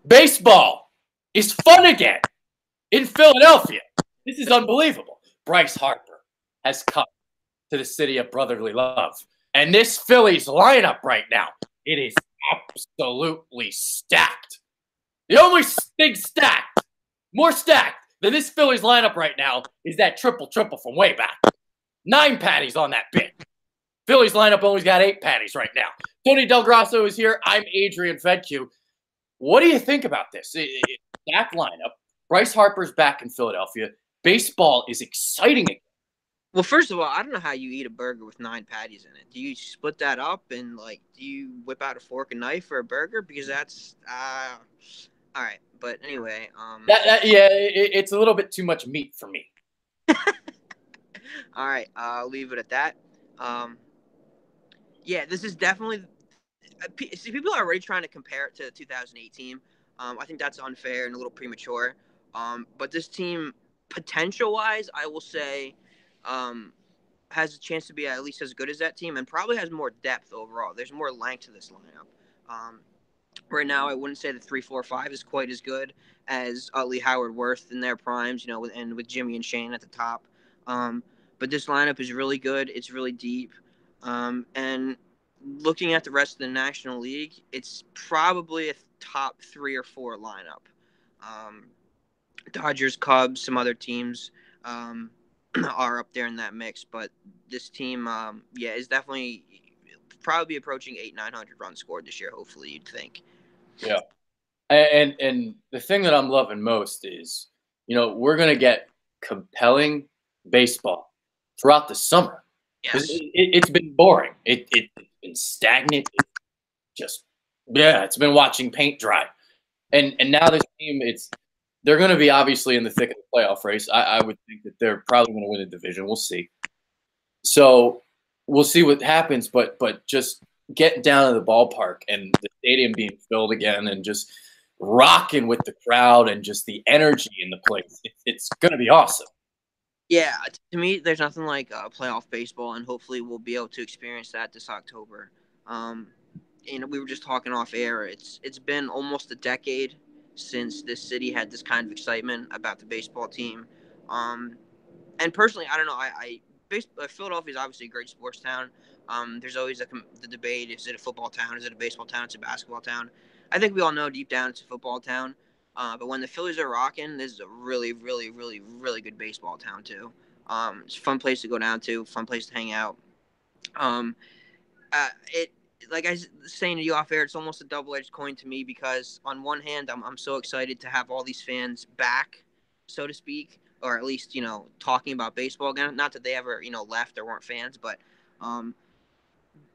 Baseball is fun again in Philadelphia. This is unbelievable. Bryce Harper has come to the city of brotherly love. And this Phillies lineup right now, it is absolutely stacked. The only thing stacked, more stacked than this Phillies lineup right now is that triple from way back. 9 patties on that bit. Phillies lineup only got 8 patties right now. Tony Del Grosso is here. I'm Adrian Fedque. What do you think about this? Stacked lineup. Bryce Harper's back in Philadelphia. Baseball is exciting again. Well, first of all, I don't know how you eat a burger with 9 patties in it. Do you split that up and, do you whip out a fork and knife for a burger? Because that's, all right. But anyway. It's a little bit too much meat for me. All right. I'll leave it at that. Yeah, this is definitely – see, people are already trying to compare it to the 2008 team. I think that's unfair and a little premature. But this team, potential-wise, I will say – has a chance to be at least as good as that team and probably has more depth overall. There's more length to this lineup. Right now, I wouldn't say the 3-4-5 is quite as good as Utley, Howard, Worth in their primes, and with Jimmy and Shane at the top. But this lineup is really good. It's really deep. And looking at the rest of the National League, it's probably a top 3 or 4 lineup. Dodgers, Cubs, some other teams are up there in that mix, but this team, is definitely probably approaching 800-900 runs scored this year. Hopefully, you'd think. Yeah, and the thing that I'm loving most is, we're gonna get compelling baseball throughout the summer. Yes. It's been boring. It's been stagnant. It's been watching paint dry, and now this team, they're going to be obviously in the thick of the playoff race. I would think that they're probably going to win the division. We'll see. So we'll see what happens, but just get down to the ballpark and the stadium being filled again and just rocking with the crowd and just the energy in the place. It's going to be awesome. Yeah, to me, there's nothing like playoff baseball, and hopefully we'll be able to experience that this October. We were just talking off air. It's been almost a decade since this city had this kind of excitement about the baseball team. And personally, I don't know. Philadelphia is obviously a great sports town. There's always the debate: is it a football town? Is it a baseball town? It's a basketball town. I think we all know deep down it's a football town. But when the Phillies are rocking, this is a really, really, really, really good baseball town too. It's a fun place to go down to, fun place to hang out. Like I was saying to you off air, it's almost a double-edged coin to me because on one hand, I'm so excited to have all these fans back, so to speak, or at least, talking about baseball again. Not that they ever, left or weren't fans, but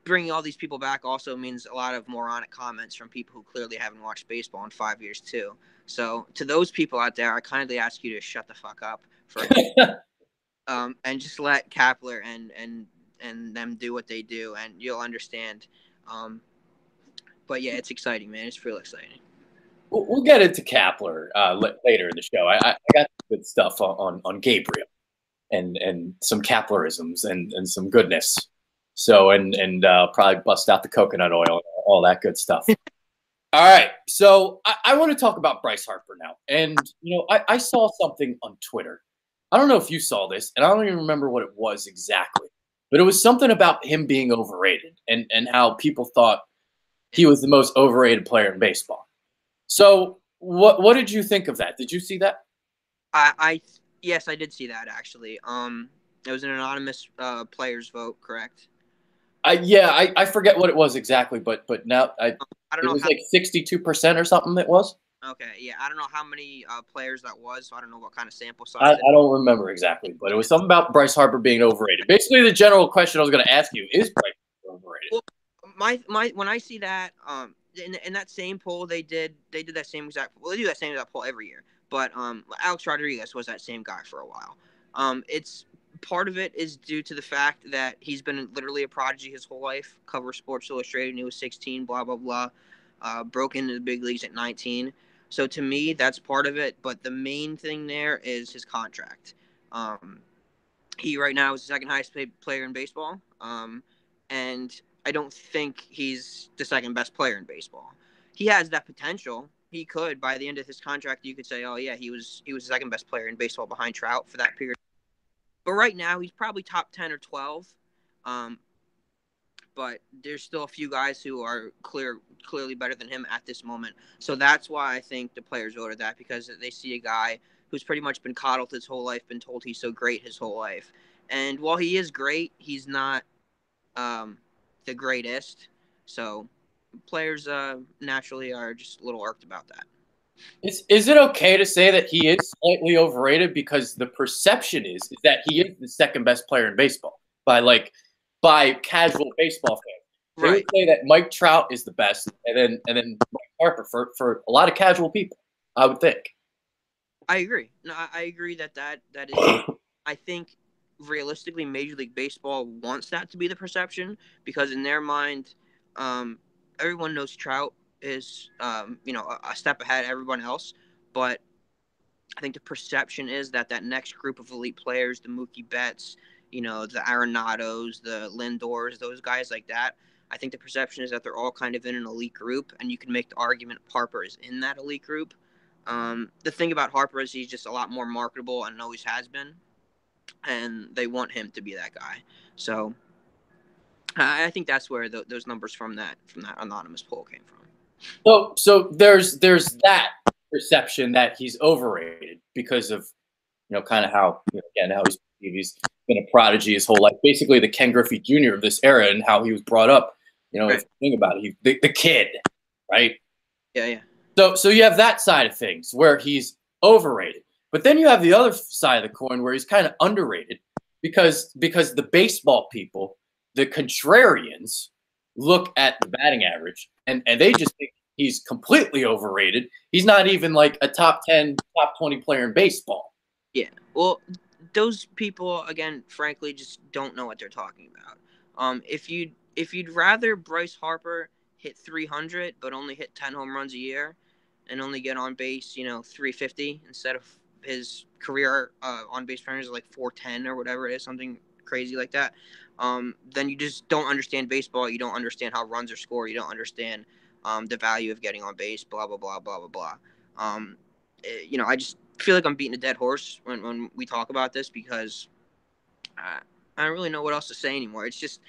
bringing all these people back also means a lot of moronic comments from people who clearly haven't watched baseball in 5 years too. So to those people out there, I kindly ask you to shut the fuck up for and just let Kapler and them do what they do, and you'll understand. But yeah, it's exciting, man. It's real exciting. We'll get into Kapler later in the show. I got good stuff on Gabriel and some Kaplerisms and some goodness. So and probably bust out the coconut oil and all that good stuff. All right, so I want to talk about Bryce Harper now. And I saw something on Twitter. I don't know if you saw this, and I don't even remember what it was exactly. But it was something about him being overrated and how people thought he was the most overrated player in baseball. So what did you think of that? Did you see that? Yes, I did see that actually. It was an anonymous player's vote, correct? I forget what it was exactly, but now I don't know. It was like 62% or something. It was. Okay, yeah, I don't know how many players that was, so I don't know what kind of sample size. I don't remember exactly, but it was something about Bryce Harper being overrated. Basically, the general question I was going to ask you is Bryce Harper overrated? Well, when I see that, in that same poll they did that same exact. Well, they do that same exact poll every year, but Alex Rodriguez was that same guy for a while. It's part of it is due to the fact that he's been literally a prodigy his whole life. Cover Sports Illustrated when he was 16, blah blah blah. Broke into the big leagues at 19. So to me, that's part of it. But the main thing there is his contract. He right now is the second highest paid player in baseball. And I don't think he's the second best player in baseball. He has that potential. he could. By the end of his contract, you could say, oh yeah, he was the second best player in baseball behind Trout for that period. But right now, he's probably top 10 or 12. Um, but there's still a few guys who are clearly better than him at this moment. So that's why I think the players voted that, because they see a guy who's pretty much been coddled his whole life, been told he's so great his whole life. And while he is great, he's not the greatest. So players naturally are just a little irked about that. Is it okay to say that he is slightly overrated, because the perception is that he is the second best player in baseball by casual baseball fans? They Right. would say that Mike Trout is the best, and then Mike Harper for a lot of casual people, I would think. I agree. No, I agree that is. I think realistically, Major League Baseball wants that to be the perception, because in their mind, um, everyone knows Trout is a step ahead of everyone else. But I think the perception is that next group of elite players, the Mookie Betts, the Arenados, the Lindors, those guys like that. I think the perception is that they're all kind of in an elite group, and you can make the argument Harper is in that elite group. The thing about Harper is he's just a lot more marketable and always has been, and they want him to be that guy. So I think that's where those numbers from that anonymous poll came from. So there's that perception that he's overrated because of kind of how again how he's been a prodigy his whole life, basically the Ken Griffey Jr. of this era, and how he was brought up. Right. If you think about it, the kid, right? Yeah. So you have that side of things where he's overrated, but then you have the other side of the coin where he's kind of underrated because the baseball people, the contrarians, look at the batting average and they just think he's completely overrated. He's not even like a top 10, top 20 player in baseball. Yeah. Well, those people, again, frankly, just don't know what they're talking about. If you'd rather Bryce Harper hit 300 but only hit 10 home runs a year and only get on base, 350 instead of his career on base percentage like 410 or whatever it is, something crazy like that, then you just don't understand baseball. You don't understand how runs are scored. You don't understand the value of getting on base. Blah blah blah blah blah blah. I just feel like I'm beating a dead horse when we talk about this, because I don't really know what else to say anymore. It's just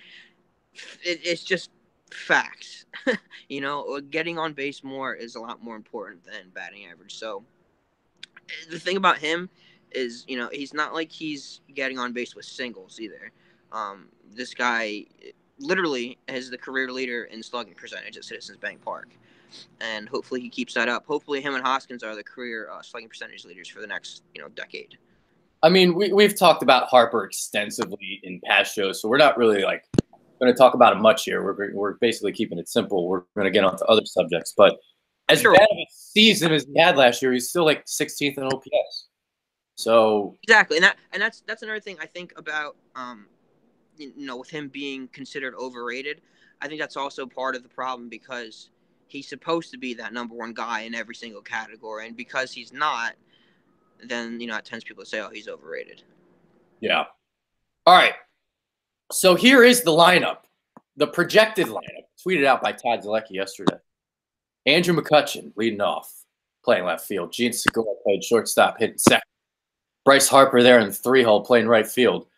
facts. Getting on base more is a lot more important than batting average. So the thing about him is, he's not like he's getting on base with singles either. This guy literally is the career leader in slugging percentage at Citizens Bank Park, and hopefully he keeps that up. Hopefully him and Hoskins are the career slugging percentage leaders for the next decade. I mean, we've talked about Harper extensively in past shows, so we're not really like going to talk about him much here. We're basically keeping it simple. We're going to get on to other subjects, but as bad of a season as he had last year, he's still like 16th in OPS. So exactly, and that's another thing I think about. With him being considered overrated, I think that's also part of the problem, because he's supposed to be that number one guy in every single category, and because he's not, then it tends people to say, "Oh, he's overrated." Yeah. All right. So here is the lineup, the projected lineup, tweeted out by Todd Zalecki yesterday. Andrew McCutchen leading off, playing left field. Gene Segura played shortstop, hitting second. Bryce Harper there in the 3-hole, playing right field.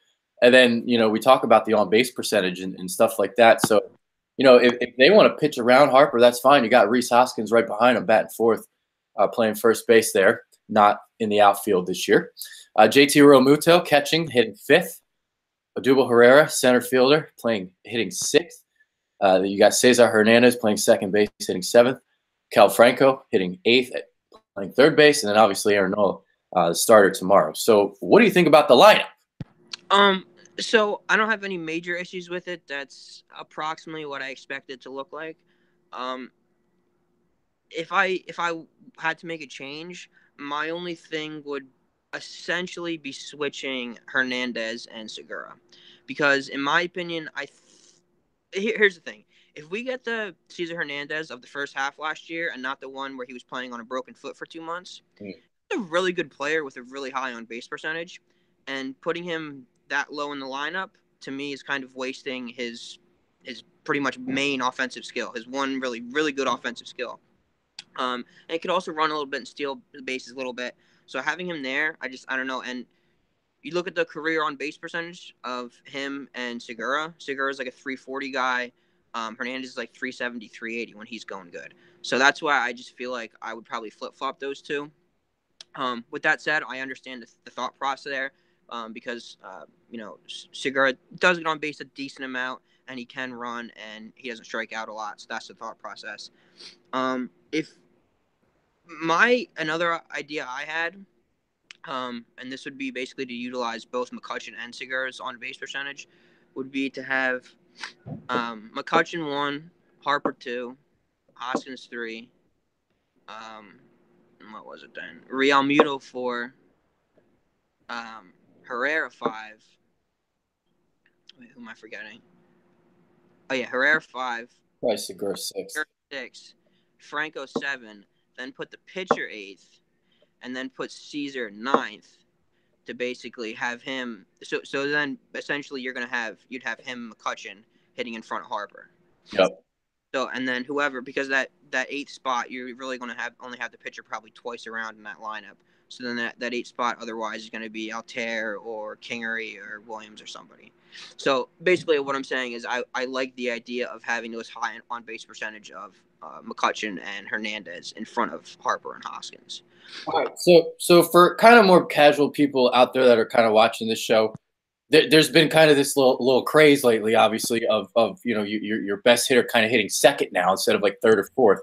And then, we talk about the on-base percentage and stuff like that. So, if they want to pitch around Harper, that's fine. You got Rhys Hoskins right behind him, batting fourth, playing first base there, not in the outfield this year. JT Realmuto catching, hitting fifth. Odubel Herrera, center fielder, hitting sixth. You got Cesar Hernandez playing second base, hitting seventh. Cal Franco hitting eighth, playing third base. And then obviously Aaron Nola, the starter tomorrow. So what do you think about the lineup? So I don't have any major issues with it. That's approximately what I expect it to look like. If I had to make a change, my only thing would essentially be switching Hernandez and Segura, because in my opinion, here's the thing: if we get the Cesar Hernandez of the first half last year and not the one where he was playing on a broken foot for 2 months, he's a really good player with a really high on base percentage, and putting him that low in the lineup to me is kind of wasting his pretty much main offensive skill, his one really really good offensive skill. And he could also run a little bit and steal the bases a little bit. So having him there, I don't know. And you look at the career on base percentage of him and Segura. Segura's like a 340 guy. Hernandez is like 370, 380 when he's going good. So that's why I just feel like I would probably flip flop those two. With that said, I understand the thought process there, because Segura does get on base a decent amount and he can run and he doesn't strike out a lot. So that's the thought process. If another idea I had, and this would be basically to utilize both McCutchen and Segura's on base percentage, would be to have McCutchen 1, Harper 2, Hoskins 3, um, what was it then? Real Muto 4, Herrera 5. Wait, who am I forgetting? Oh yeah, Herrera 5, Probably Segura 6. 6, Franco 7, then put the pitcher 8th, and then put Caesar 9th to basically have him. So then essentially you'd have him, McCutchen, hitting in front of Harper. Yep. So and then whoever, because that 8th spot you're really going to only have the pitcher probably twice around in that lineup. So then that 8th spot otherwise is going to be Altair or Kingery or Williams or somebody. So basically what I'm saying is I like the idea of having those high on base percentage of McCutchen and Hernandez in front of Harper and Hoskins. All right. So for kind of more casual people out there that are kind of watching this show, there's been kind of this little craze lately, obviously, of your best hitter kind of hitting second now instead of like third or fourth.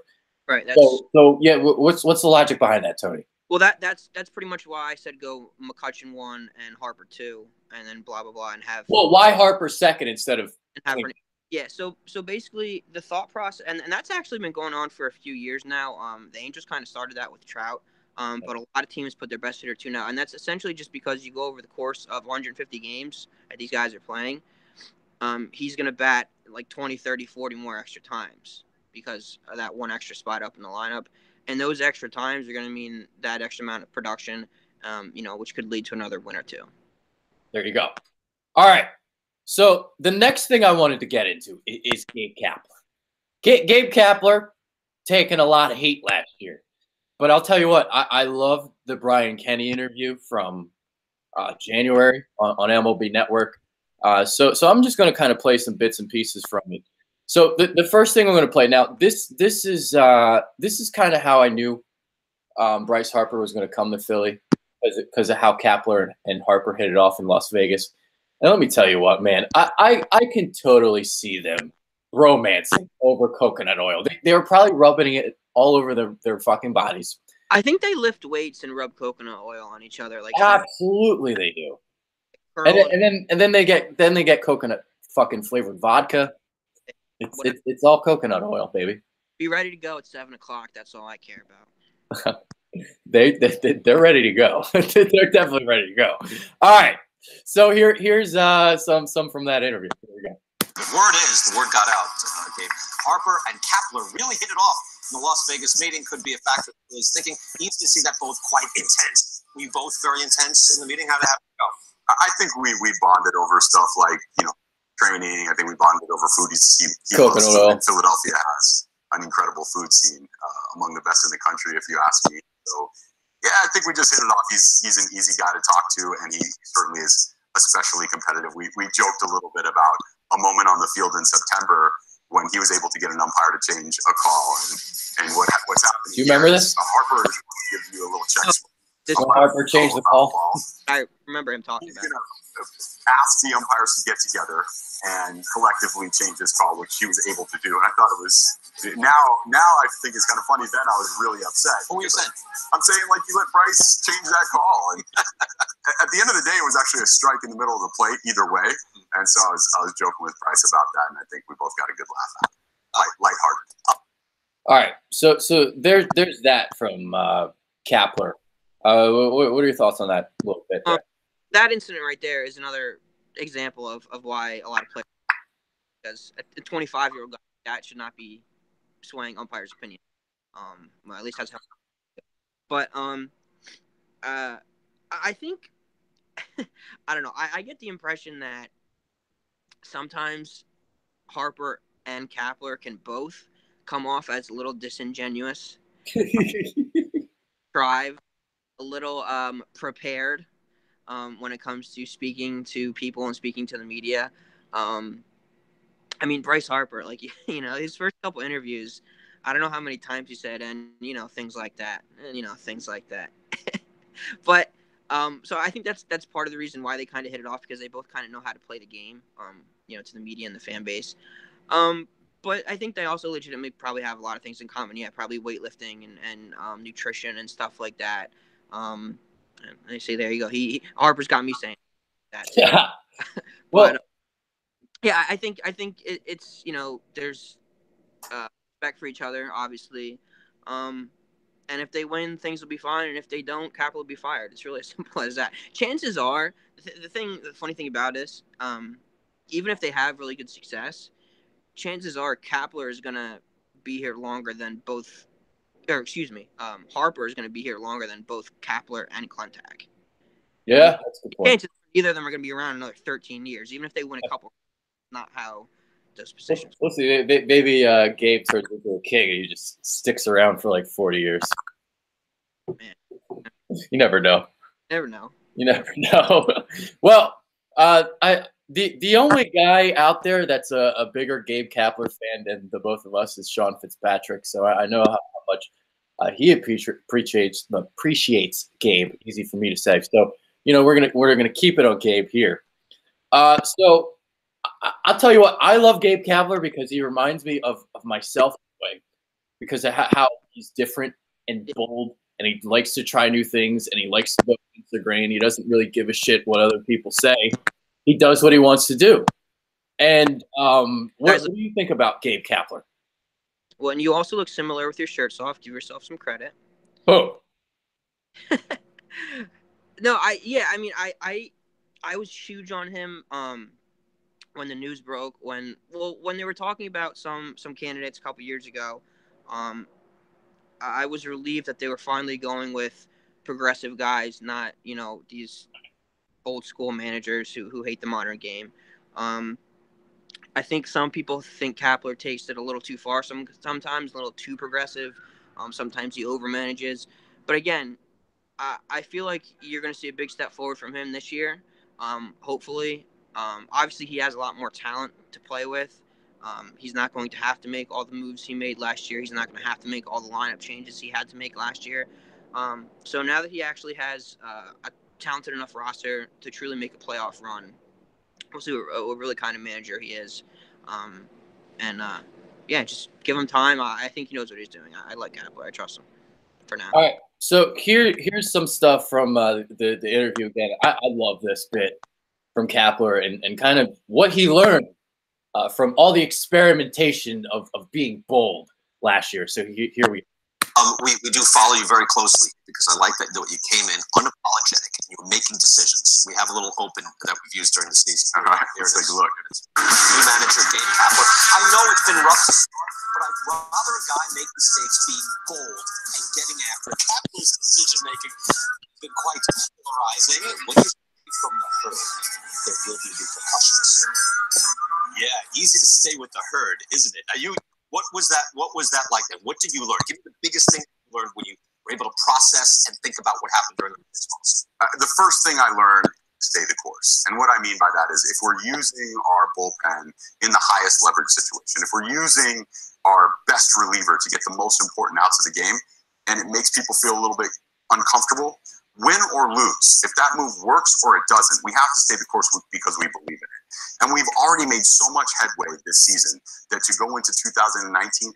Right. So yeah, what's the logic behind that, Tony? Well, that's pretty much why I said go McCutchen 1 and Harper 2, and then blah blah blah, and have. Well, why Harper second instead of? Yeah. So basically the thought process, and that's actually been going on for a few years now. The Angels kind of started that with Trout. But a lot of teams put their best hitter 2 now, and that's essentially just because you go over the course of 150 games that these guys are playing. He's going to bat like 20, 30, 40 more extra times because of that one extra spot up in the lineup. And those extra times are going to mean that extra amount of production, which could lead to another win or two. There you go. All right. So the next thing I wanted to get into is Gabe Kapler. Gabe Kapler taking a lot of hate last year. But I'll tell you what, I love the Brian Kenny interview from January on MLB Network. So I'm just going to kind of play some bits and pieces from it. So the first thing I'm going to play now, this is kind of how I knew Bryce Harper was going to come to Philly because of how Kapler and Harper hit it off in Las Vegas. And let me tell you what, man, I can totally see them romancing over coconut oil. They were probably rubbing it all over their fucking bodies. I think they lift weights and rub coconut oil on each other. Like absolutely, they do. And then they get coconut fucking flavored vodka. It's all coconut oil, baby. Be ready to go at 7:00. That's all I care about. They're ready to go. They're definitely ready to go. All right. So here's some from that interview. Here we go. The word got out, Gabe. Harper and Kapler really hit it off in the Las Vegas meeting. Could be a factor. He's thinking he needs to see that both quite intense. We both very intense in the meeting. How did it go? I think we bonded over stuff like training. I think we bonded over food. Coconut oil. Philadelphia has an incredible food scene, among the best in the country, if you ask me. So yeah, I think we just hit it off. He's an easy guy to talk to, and he certainly is especially competitive. We joked a little bit about a moment on the field in September when he was able to get an umpire to change a call, and what's happening. Do you remember this? Harper is going to give you a little check. Harper changed the call. I remember him talking about it. Ask the umpires to get together and collectively change this call, which he was able to do. And I thought it was now I think it's kind of funny. Then I was really upset. What were you saying? I'm saying like you let Bryce change that call, and at the end of the day, it was actually a strike in the middle of the plate either way. And so I was joking with Bryce about that, and I think we both got a good laugh at it. Lighthearted. All right, so there's that from Kapler. What are your thoughts on that a little bit? That incident right there is another example of why a lot of players, because a 25-year-old guy that should not be swaying umpires' opinion. Well, at least that's how. But I think I don't know. I get the impression that sometimes Harper and Kapler can both come off as a little disingenuous Drive, a little prepared when it comes to speaking to people and speaking to the media. I mean, Bryce Harper, like, his first couple interviews, I don't know how many times he said, and, things like that, and, things like that. But, so I think that's part of the reason why they kind of hit it off, because they both kind of know how to play the game, to the media and the fan base. But I think they also legitimately probably have a lot of things in common. Yeah, probably weightlifting and nutrition and stuff like that. And I say, there you go. Harper's got me saying that. Yeah. But, yeah, I think it's there's respect for each other, obviously, and if they win, things will be fine, and if they don't, Kapler will be fired. It's really as simple as that. Chances are, the funny thing about this, even if they have really good success, chances are Kapler is gonna be here longer than both, or excuse me, Harper is gonna be here longer than both Kapler and Klentak. Yeah, that's a good point. Chances either of them are gonna be around another 13 years, even if they win a couple. Not how those positions. We'll see. Maybe Gabe turns into a king and he just sticks around for like 40 years. Man. You never know. Never know. You never know. Well, the only guy out there that's a bigger Gabe Kapler fan than the both of us is Sean Fitzpatrick. So I know how much he appreciates Gabe. Easy for me to say. So we're gonna keep it on Gabe here. So I'll tell you what, I love Gabe Kapler because he reminds me of myself in a way, because of how he's different and bold, and he likes to try new things, and he likes to go against the grain. He doesn't really give a shit what other people say. He does what he wants to do. And what do you think about Gabe Kapler? Well, and you also look similar with your shirts off. Give yourself some credit. Oh. No, I was huge on him when the news broke, when they were talking about some candidates a couple years ago. I was relieved that they were finally going with progressive guys, not these old school managers who hate the modern game. I think some people think Kapler takes it a little too far, sometimes a little too progressive. Sometimes he overmanages, but again, I feel like you're going to see a big step forward from him this year. Hopefully, obviously he has a lot more talent to play with. He's not going to have to make all the moves he made last year. He's not going to have to make all the lineup changes he had to make last year. So now that he actually has a talented enough roster to truly make a playoff run, we'll see what really kind of manager he is. Yeah, just give him time. I think he knows what he's doing. I like Kapler. I trust him for now. All right. So here's some stuff from the interview again. I love this bit from Kapler and kind of what he learned from all the experimentation of being bold last year. So here we go. We do follow you very closely because I like that you came in unapologetic and you were making decisions. We have a little open that we've used during the season. All right, let's take a look. New manager Gabe Kapler. I know it's been rough to start, but I'd rather a guy make mistakes being bold and getting after it. Kapler's decision making has been quite polarizing. When you speak from the herd, there will be repercussions. Yeah, easy to stay with the herd, isn't it? Now What was that like then? What did you learn? Give me the biggest thing you learned when you were able to process and think about what happened during the 6 months. The first thing I learned, stay the course. And what I mean by that is if we're using our bullpen in the highest leverage situation, if we're using our best reliever to get the most important outs of the game, and it makes people feel a little bit uncomfortable, win or lose, if that move works or it doesn't, we have to stay the course because we believe in it. And we've already made so much headway this season that to go into 2019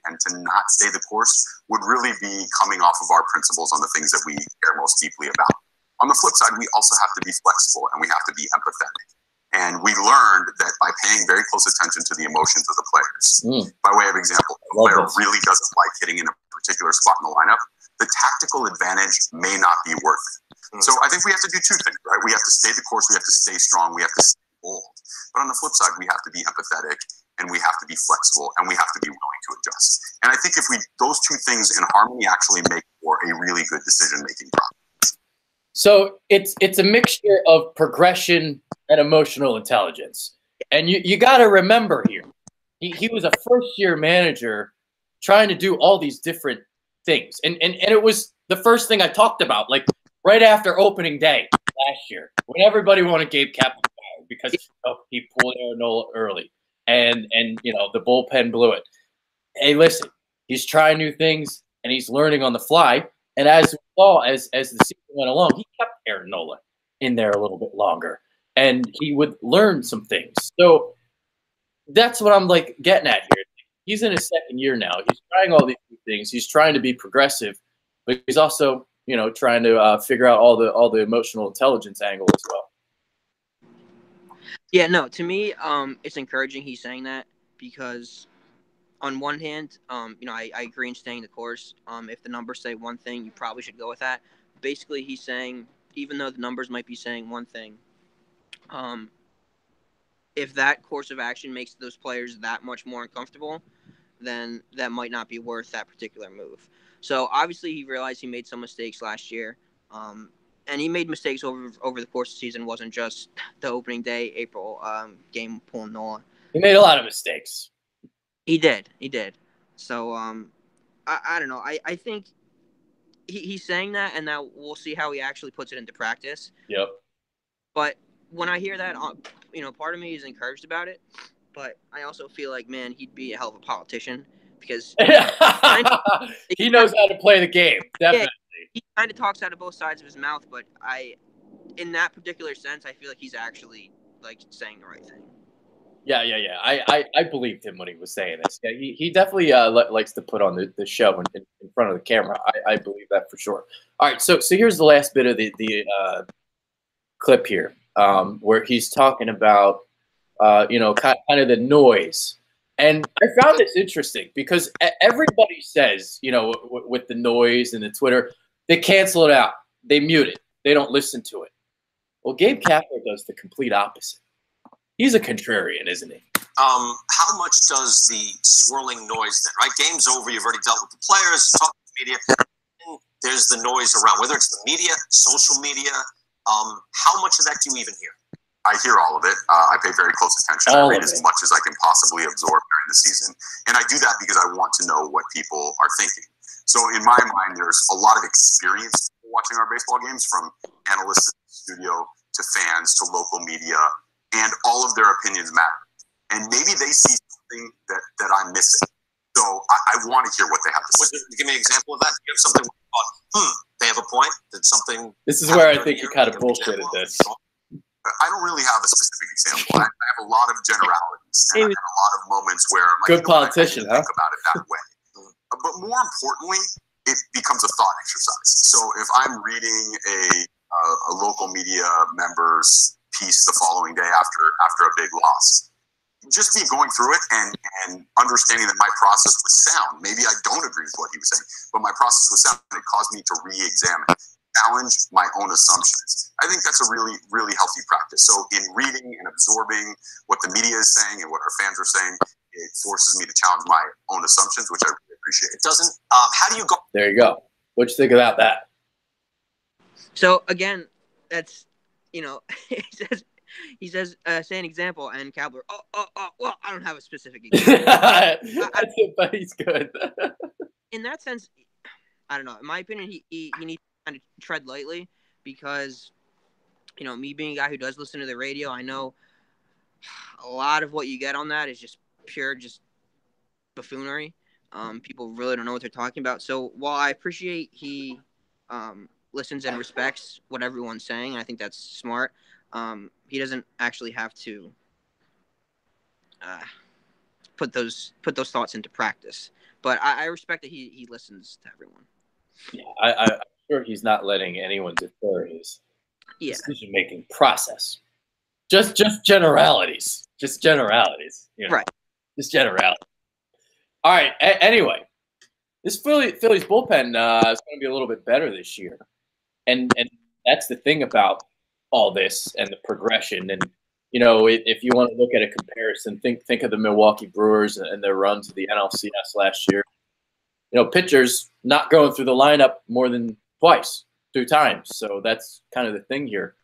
and to not stay the course would really be coming off of our principles on the things that we care most deeply about. On the flip side, we also have to be flexible and we have to be empathetic. And we learned that by paying very close attention to the emotions of the players. By way of example, if a player really doesn't like hitting in a particular spot in the lineup, the tactical advantage may not be worth it. So I think we have to do two things, right? We have to stay the course, we have to stay strong, we have to stay bold. But on the flip side, we have to be empathetic and we have to be flexible and we have to be willing to adjust. And I think if those two things in harmony actually make for a really good decision-making process. So it's a mixture of progression and emotional intelligence. And you got to remember here, he was a first-year manager trying to do all these different things. And it was the first thing I talked about, like right after opening day last year, when everybody wanted Gabe Kapler fired because he pulled Aaron Nola early and the bullpen blew it. Hey, listen, he's trying new things and he's learning on the fly. And as we saw, as the season went along, he kept Aaron Nola in there a little bit longer, and he would learn some things. So that's what I'm like getting at here. He's in his second year now. He's trying all these new things. He's trying to be progressive, but he's also, trying to figure out all the emotional intelligence angle as well. Yeah, no, to me, it's encouraging he's saying that because on one hand, I agree in staying the course. If the numbers say one thing, you probably should go with that. Basically, he's saying, even though the numbers might be saying one thing, if that course of action makes those players that much more uncomfortable, then that might not be worth that particular move. So obviously he realized he made some mistakes last year. And he made mistakes over the course of the season. It wasn't just the opening day, April game pulling Nola. He made a lot of mistakes. He did. So I don't know. I think he's saying that, and now we'll see how he actually puts it into practice. Yep. But when I hear that, part of me is encouraged about it. But I also feel like, man, he'd be a hell of a politician because he knows how to play the game. Definitely. Yeah, he kind of talks out of both sides of his mouth, but in that particular sense, I feel like he's actually like saying the right thing. Yeah. I believed him when he was saying this. Yeah, he definitely likes to put on the show in front of the camera. I believe that for sure. All right, so here's the last bit of the clip here, where he's talking about kind of the noise. And I found this interesting because everybody says, with the noise and the Twitter, they cancel it out. They mute it. They don't listen to it. Well, Gabe Kapler does the complete opposite. He's a contrarian, isn't he? How much does the swirling noise then, right? Game's over. You've already dealt with the players. You talk to the media. There's the noise around, whether it's the media, social media. How much of that do you even hear? I hear all of it. I pay very close attention. I read as much as I can possibly absorb during the season. And I do that because I want to know what people are thinking. So in my mind, there's a lot of experience watching our baseball games, from analysts in the studio to fans to local media, and all of their opinions matter. And maybe they see something that I'm missing. So I want to hear what they have to say. Give me an example of that. You have something where you thought, they have a point. Did something? This is where I think you kind of bullshitted this. I don't really have a specific example. I have a lot of generalities, and I have a lot of moments where I'm like, good politician, I think about it that way. But more importantly, it becomes a thought exercise. So if I'm reading a local media member's piece the following day after a big loss, just me going through it and understanding that my process was sound. Maybe I don't agree with what he was saying, but my process was sound, and it caused me to re-examine, challenge my own assumptions. I think that's a really, really healthy practice. So in reading and absorbing what the media is saying and what our fans are saying, it forces me to challenge my own assumptions, which I really appreciate. It doesn't. How do you go? There you go. What'd you think about that? So again, that's he says say an example, and Kapler, well, I don't have a specific example. But he's good. In that sense, I don't know. In my opinion, he needs to kind of tread lightly because, me being a guy who does listen to the radio, I know a lot of what you get on that is just pure buffoonery. People really don't know what they're talking about. So while I appreciate he listens and respects what everyone's saying, I think that's smart. He doesn't actually have to put those thoughts into practice. But I respect that he listens to everyone. Yeah, I'm sure he's not letting anyone deter his decision-making process. Just generalities. Just generalities. Right. Just generalities. All right. Anyway, this Phillies bullpen is going to be a little bit better this year, and that's the thing about all this and the progression. And if you want to look at a comparison, think of the Milwaukee Brewers and their run to the NLCS last year. Pitchers not going through the lineup more than two times. So that's kind of the thing here,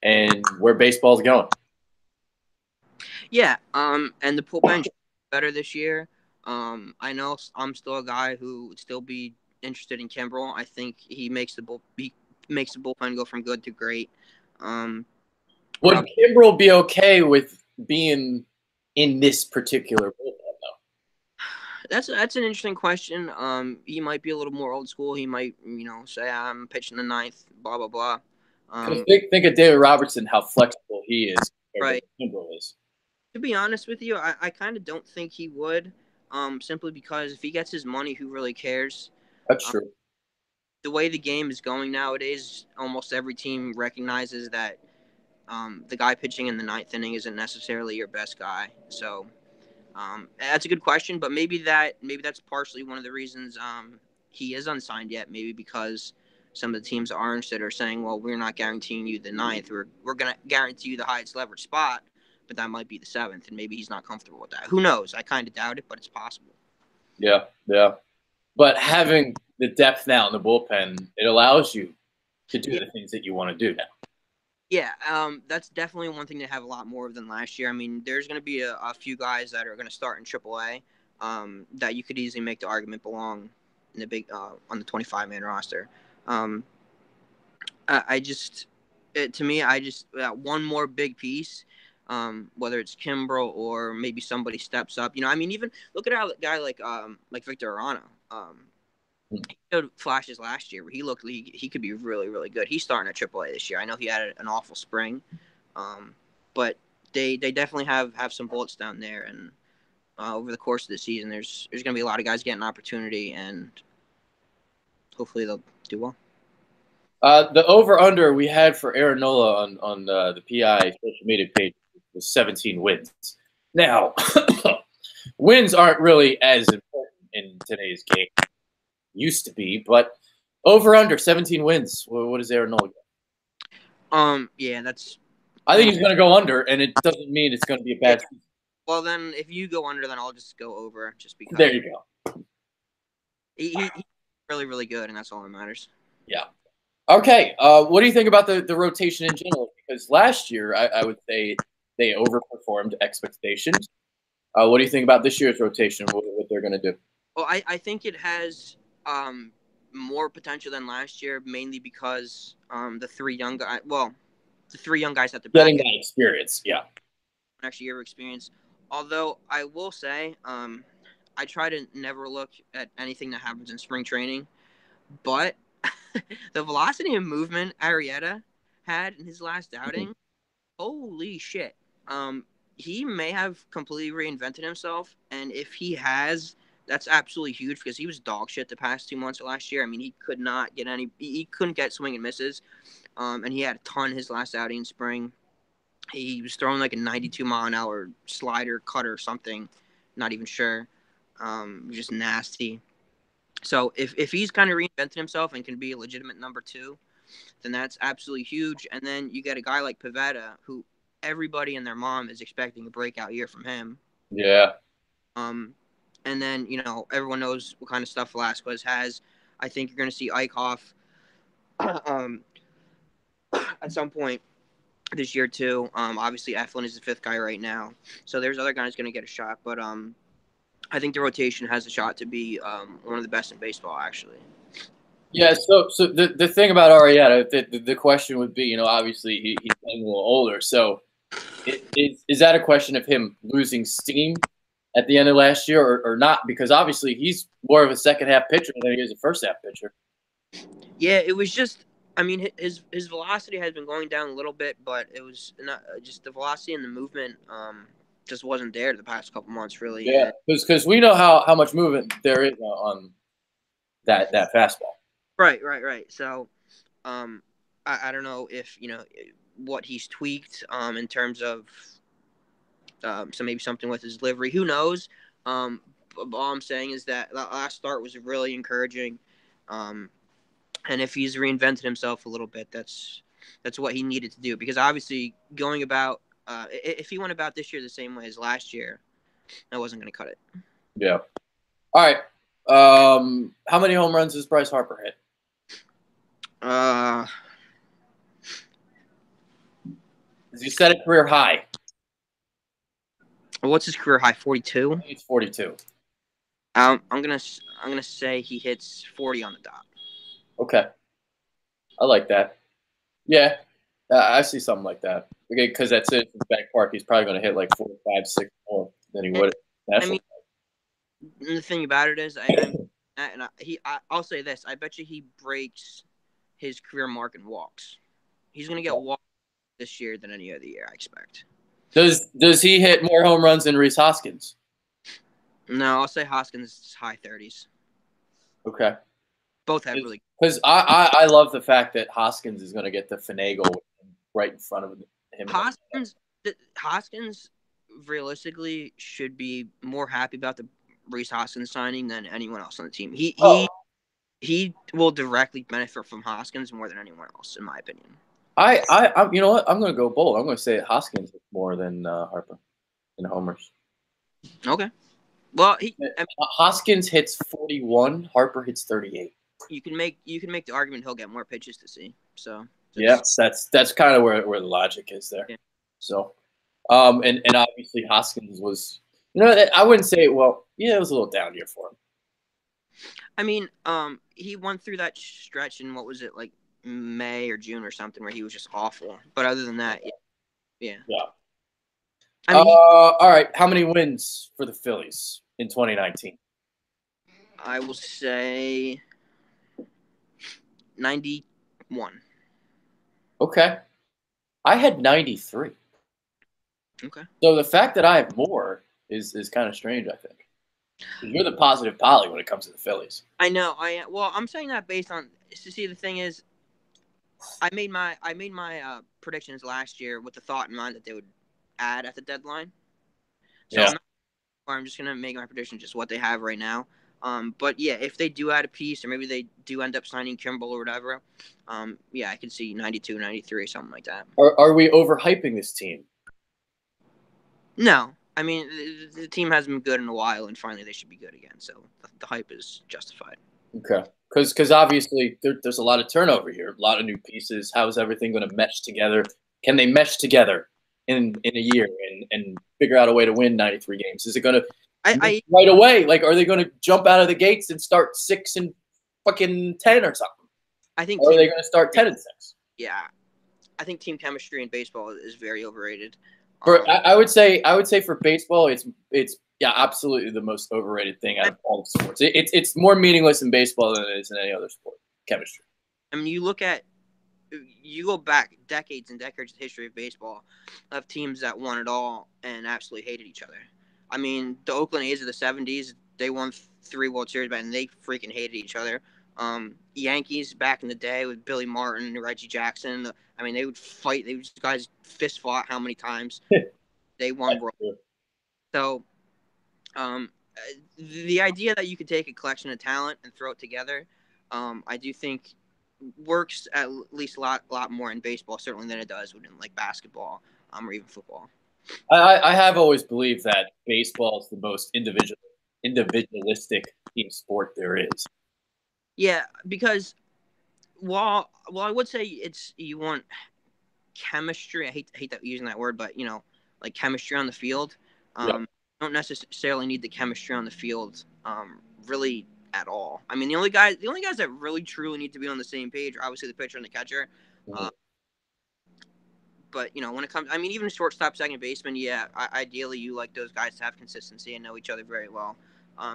and where baseball's going. Yeah. And the bullpen better this year. I know I'm still a guy who would still be interested in Kimbrel. I think he makes the bullpen go from good to great. Would Kimbrel be okay with being in this particular bullpen, though? That's an interesting question. He might be a little more old school. He might, say I'm pitching the ninth, blah blah blah. Think of David Robertson, how flexible he is compared right. to Kimbrel is. To be honest with you, I kind of don't think he would. Simply because if he gets his money, who really cares? That's true. The way the game is going nowadays, almost every team recognizes that the guy pitching in the ninth inning isn't necessarily your best guy. So that's a good question, but maybe that's partially one of the reasons he is unsigned yet. Maybe because some of the teams aren't that are saying, well, we're not guaranteeing you the ninth. We're going to guarantee you the highest leverage spot, but that might be the seventh, and maybe he's not comfortable with that. Who knows? I kind of doubt it, but it's possible. Yeah. But having the depth now in the bullpen, it allows you to do the things that you want to do now. Yeah, that's definitely one thing they have a lot more of than last year. I mean, there's going to be a few guys that are going to start in AAA that you could easily make the argument belong in the big on the 25-man roster. I just one more big piece, whether it's Kimbrel or maybe somebody steps up. I mean, even look at a guy like Victor Arano. He showed flashes last year where he could be really, really good. He's starting at AAA this year. I know he had an awful spring, but they definitely have some bullets down there. And over the course of the season, there's going to be a lot of guys getting an opportunity, and hopefully they'll do well. The over/under we had for Aaron Nola on the PI social media page was 17 wins. Now, wins aren't really as important in today's game. Used to be, but over/under 17 wins. What does Aaron Nola get? Yeah, that's. I think he's going to go under, and it doesn't mean it's going to be a bad season. Well, then if you go under, then I'll just go over, just because. There you go. He's really, really good, and that's all that matters. Yeah. Okay. What do you think about the rotation in general? Because last year, I would say they overperformed expectations. What do you think about this year's rotation? What they're going to do? Well, I think it has more potential than last year, mainly because the three young guys at the back getting that experience, yeah, an extra year of experience. Although I will say, I try to never look at anything that happens in spring training, but the velocity and movement Arrieta had in his last outing, holy shit! He may have completely reinvented himself, and if he has, that's absolutely huge because he was dog shit the past 2 months of last year. I mean, he could not get he couldn't get swing and misses, and he had a ton his last outing in spring. He was throwing like a 92-mile-an-hour slider, cutter, or something, not even sure. Just nasty. So if he's kind of reinvented himself and can be a legitimate number two, then that's absolutely huge. And then you get a guy like Pivetta, who everybody and their mom is expecting a breakout year from him. Yeah. And then, everyone knows what kind of stuff Velasquez has. I think you're going to see Eichhoff at some point this year, too. Obviously, Eflin is the fifth guy right now. So there's other guys going to get a shot. But I think the rotation has a shot to be one of the best in baseball, actually. Yeah, so the thing about Arrieta, the question would be, obviously he's getting a little older. So is that a question of him losing steam at the end of last year or not? Because obviously he's more of a second-half pitcher than he is a first-half pitcher. Yeah, it was just – I mean, his velocity has been going down a little bit, but it was not just the velocity and the movement just wasn't there the past couple months, really. Yeah, because we know how much movement there is on that fastball. Right. So I don't know if, what he's tweaked in terms of so maybe something with his delivery. Who knows? All I'm saying is that the last start was really encouraging. And if he's reinvented himself a little bit, that's what he needed to do. Because obviously going about if he went about this year the same way as last year, I wasn't going to cut it. Yeah. All right. How many home runs has Bryce Harper hit? Has he set a career high? What's his career high? 42? I think it's 42. I'm gonna say he hits 40 on the dot. Okay, I like that. Yeah, I see something like that. Okay, because that's it. Bank Park, he's probably going to hit like 4, 5, 6 more than he would. I mean, the thing about it is, I'll say this: I bet you he breaks his career mark in walks. He's gonna get walked this year than any other year, I expect. Does he hit more home runs than Rhys Hoskins? No, I'll say Hoskins high 30s. Okay. Both have really. Because I love the fact that Hoskins is going to get the finagle right in front of him. Hoskins realistically should be more happy about the Rhys Hoskins signing than anyone else on the team. He will directly benefit from Hoskins more than anyone else, in my opinion. I you know what? I'm going to go bold. I'm going to say Hoskins more than Harper in homers. Okay. Well, Hoskins hits 41. Harper hits 38. You can make the argument he'll get more pitches to see. So yeah, that's kind of where the logic is there. Yeah. So, and obviously Hoskins was, I wouldn't say, well, yeah, it was a little down year for him. I mean, he went through that stretch in, what was it, like May or June or something, where he was just awful. But other than that, yeah. I mean, all right. How many wins for the Phillies in 2019? I will say 91. Okay. I had 93. Okay. So the fact that I have more is kind of strange, I think. You're the positive Polly when it comes to the Phillies. I know. Well, I'm saying that based on. See, the thing is, I made my predictions last year with the thought in mind that they would add at the deadline. So yeah. I'm just gonna make my prediction just what they have right now. But yeah, if they do add a piece, or maybe they do end up signing Kimball or whatever, yeah, I could see 92, 93, something like that. Are we overhyping this team? No. I mean, the team hasn't been good in a while, and finally they should be good again. So the hype is justified. Okay. Because obviously there's a lot of turnover here, a lot of new pieces. How is everything going to mesh together? Can they mesh together in a year and figure out a way to win 93 games? Is it going to right away? Like, are they going to jump out of the gates and start 6 and fucking 10 or something? I think. Or are they going to start 10 and 6? Yeah, I think team chemistry in baseball is very overrated. I would say for baseball, it's yeah, absolutely the most overrated thing out of all the sports. It's more meaningless in baseball than it is in any other sport. Chemistry. I mean, you go back decades and decades of history of baseball of teams that won it all and absolutely hated each other. I mean, the Oakland A's of the 70s, they won 3 World Series, and they freaking hated each other. Yankees back in the day with Billy Martin, Reggie Jackson. I mean, they would fight. These guys fist fought how many times? They won World. So, the idea that you could take a collection of talent and throw it together, I do think works at least a lot more in baseball, certainly than it does within like basketball, or even football. I have always believed that baseball is the most individualistic team sport there is. Yeah, because while I would say you want chemistry. I hate that using that word, but like chemistry on the field. You don't necessarily need the chemistry on the field, really at all. I mean, the only guys that really truly need to be on the same page are obviously the pitcher and the catcher. But when it comes, I mean, even shortstop, second baseman, yeah, ideally you like those guys to have consistency and know each other very well.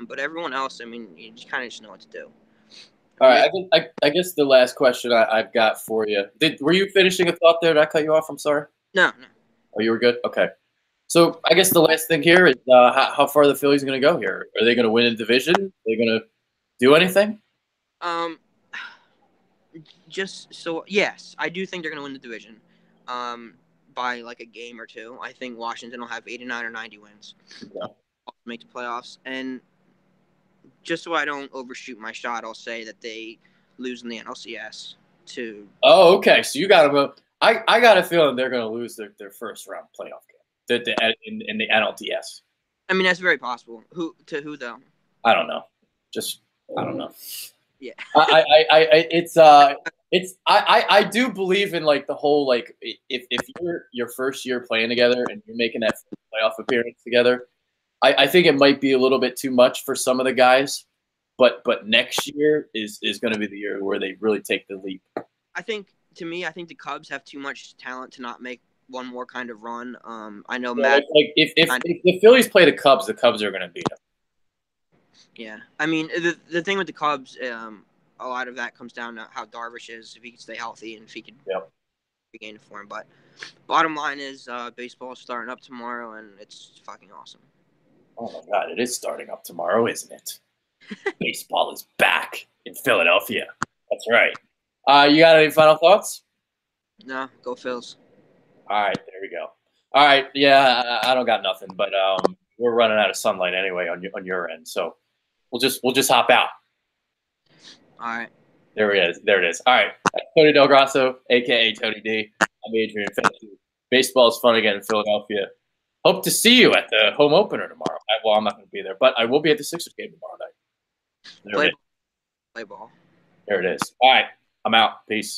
But everyone else, I mean, you just kind of just know what to do. All right, I guess the last question I've got for you. Were you finishing a thought there? Did I cut you off? I'm sorry. No. Oh, you were good? Okay. So I guess the last thing here is how far the Phillies are going to go here. Are they going to win a division? Are they going to do anything? Yes, I do think they're going to win the division by like a game or two. I think Washington will have 89 or 90 wins. Yeah. Make the playoffs. And just so I don't overshoot my shot, I'll say that they lose in the NLCS to. Oh, okay. So you got to. I got a feeling they're going to lose their first round playoff game in the NLDS. I mean, that's very possible. Who though? I don't know. I don't know. Yeah. I do believe in like the whole like if you're your first year playing together and you're making that playoff appearance together, I think it might be a little bit too much for some of the guys, but next year is going to be the year where they really take the leap. I think the Cubs have too much talent to not make one more kind of run. I know Matt. Like if the Phillies play the Cubs are going to beat them. Yeah, I mean the thing with the Cubs, a lot of that comes down to how Darvish is, if he can stay healthy and if he can regain form. But bottom line is, baseball is starting up tomorrow, and it's fucking awesome. Oh my God, it is starting up tomorrow, isn't it? Baseball is back in Philadelphia. That's right. You got any final thoughts? No, go Phils. All right, there we go. All right, yeah, I don't got nothing, but we're running out of sunlight anyway on your end, so we'll just hop out. All right. There it is. All right, Tony Del Grasso, aka Tony D. I'm Adrian Fenty. Baseball is fun again in Philadelphia. Hope to see you at the home opener tomorrow. Well, I'm not going to be there, but I will be at the Sixers game tomorrow night. Play ball. There it is. All right, I'm out. Peace.